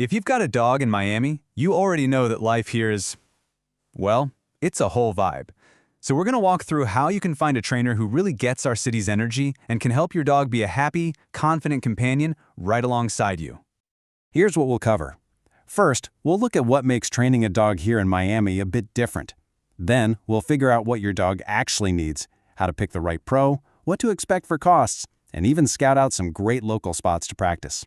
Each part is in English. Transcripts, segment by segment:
If you've got a dog in Miami, you already know that life here is, well, it's a whole vibe. So we're going to walk through how you can find a trainer who really gets our city's energy and can help your dog be a happy, confident companion right alongside you. Here's what we'll cover. First, we'll look at what makes training a dog here in Miami a bit different. Then, we'll figure out what your dog actually needs, how to pick the right pro, what to expect for costs, and even scout out some great local spots to practice.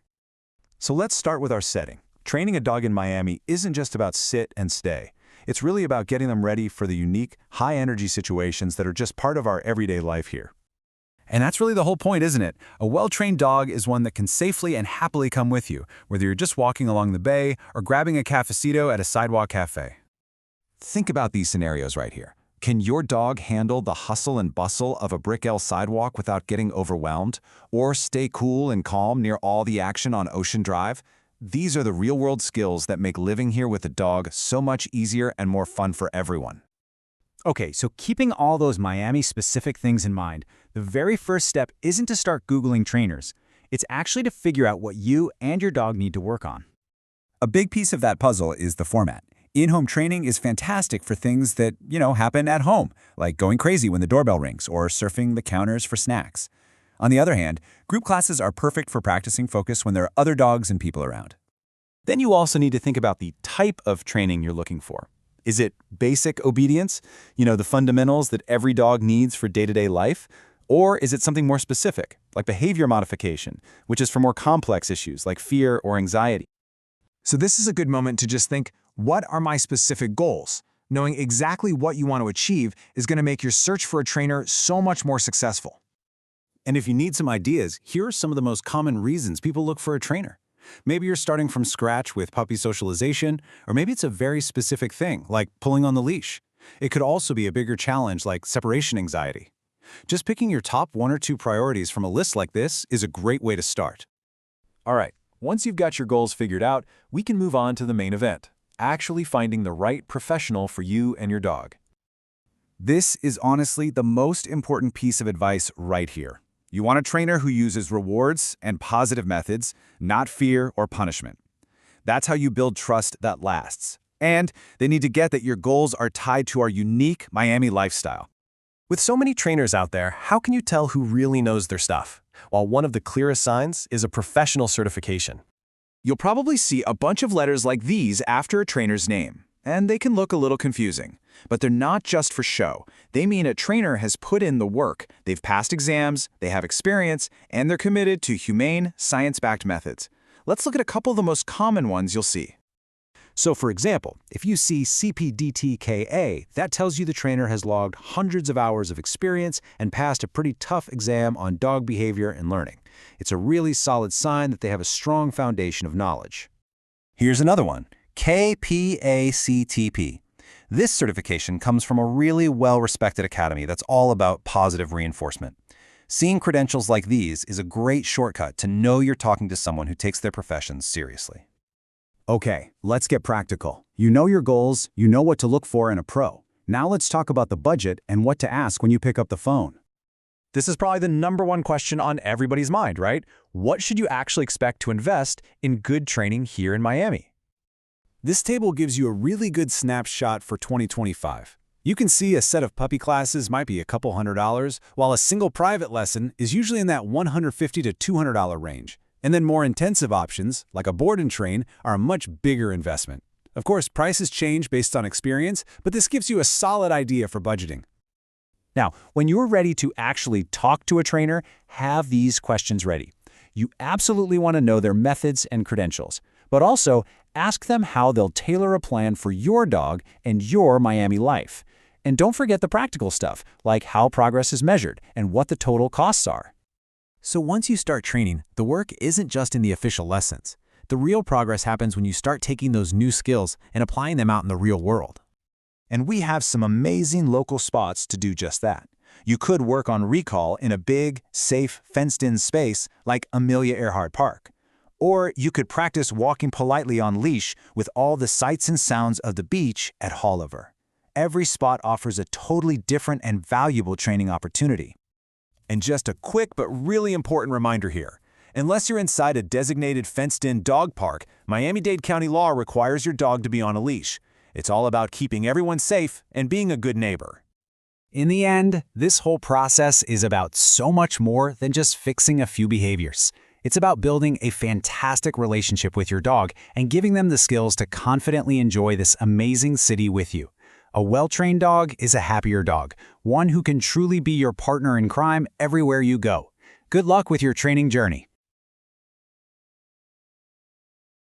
So let's start with our setting. Training a dog in Miami isn't just about sit and stay. It's really about getting them ready for the unique, high-energy situations that are just part of our everyday life here. And that's really the whole point, isn't it? A well-trained dog is one that can safely and happily come with you, whether you're just walking along the bay or grabbing a cafecito at a sidewalk cafe. Think about these scenarios right here. Can your dog handle the hustle and bustle of a brick-L sidewalk without getting overwhelmed? Or stay cool and calm near all the action on Ocean Drive? These are the real-world skills that make living here with a dog so much easier and more fun for everyone. Okay, so keeping all those Miami-specific things in mind, the very first step isn't to start Googling trainers. It's actually to figure out what you and your dog need to work on. A big piece of that puzzle is the format. In-home training is fantastic for things that, happen at home, like going crazy when the doorbell rings or surfing the counters for snacks. On the other hand, group classes are perfect for practicing focus when there are other dogs and people around. Then you also need to think about the type of training you're looking for. Is it basic obedience, the fundamentals that every dog needs for day-to-day life? Or is it something more specific, like behavior modification, which is for more complex issues like fear or anxiety? So this is a good moment to just think, what are my specific goals? Knowing exactly what you want to achieve is going to make your search for a trainer so much more successful. And if you need some ideas, here are some of the most common reasons people look for a trainer. Maybe you're starting from scratch with puppy socialization, or maybe it's a very specific thing, like pulling on the leash. It could also be a bigger challenge like separation anxiety. Just picking your top 1 or 2 priorities from a list like this is a great way to start. All right, once you've got your goals figured out, we can move on to the main event, actually finding the right professional for you and your dog. This is honestly the most important piece of advice right here. You want a trainer who uses rewards and positive methods, not fear or punishment. That's how you build trust that lasts. And they need to get that your goals are tied to our unique Miami lifestyle. With so many trainers out there, how can you tell who really knows their stuff? Well, one of the clearest signs is a professional certification. You'll probably see a bunch of letters like these after a trainer's name, and they can look a little confusing. But they're not just for show. They mean a trainer has put in the work, they've passed exams, they have experience, and they're committed to humane, science-backed methods. Let's look at a couple of the most common ones you'll see. So for example, if you see CPDTKA, that tells you the trainer has logged hundreds of hours of experience and passed a pretty tough exam on dog behavior and learning. It's a really solid sign that they have a strong foundation of knowledge. Here's another one, KPACTP. This certification comes from a really well-respected academy that's all about positive reinforcement. Seeing credentials like these is a great shortcut to know you're talking to someone who takes their profession seriously. Okay, let's get practical. You know your goals, you know what to look for in a pro. Now let's talk about the budget and what to ask when you pick up the phone. This is probably the #1 question on everybody's mind, right? What should you actually expect to invest in good training here in Miami? This table gives you a really good snapshot for 2025. You can see a set of puppy classes might be a couple $100, while a single private lesson is usually in that $150 to $200 range. And then more intensive options, like a board and train, are a much bigger investment. Of course, prices change based on experience, but this gives you a solid idea for budgeting. Now, when you're ready to actually talk to a trainer, have these questions ready. You absolutely want to know their methods and credentials, but also ask them how they'll tailor a plan for your dog and your Miami life. And don't forget the practical stuff, like how progress is measured and what the total costs are. So once you start training, the work isn't just in the official lessons. The real progress happens when you start taking those new skills and applying them out in the real world. And we have some amazing local spots to do just that. You could work on recall in a big, safe, fenced-in space like Amelia Earhart Park. Or you could practice walking politely on leash with all the sights and sounds of the beach at Holliver. Every spot offers a totally different and valuable training opportunity. And just a quick but really important reminder here. Unless you're inside a designated fenced-in dog park, Miami-Dade County law requires your dog to be on a leash. It's all about keeping everyone safe and being a good neighbor. In the end, this whole process is about so much more than just fixing a few behaviors. It's about building a fantastic relationship with your dog and giving them the skills to confidently enjoy this amazing city with you. A well-trained dog is a happier dog, one who can truly be your partner in crime everywhere you go. Good luck with your training journey.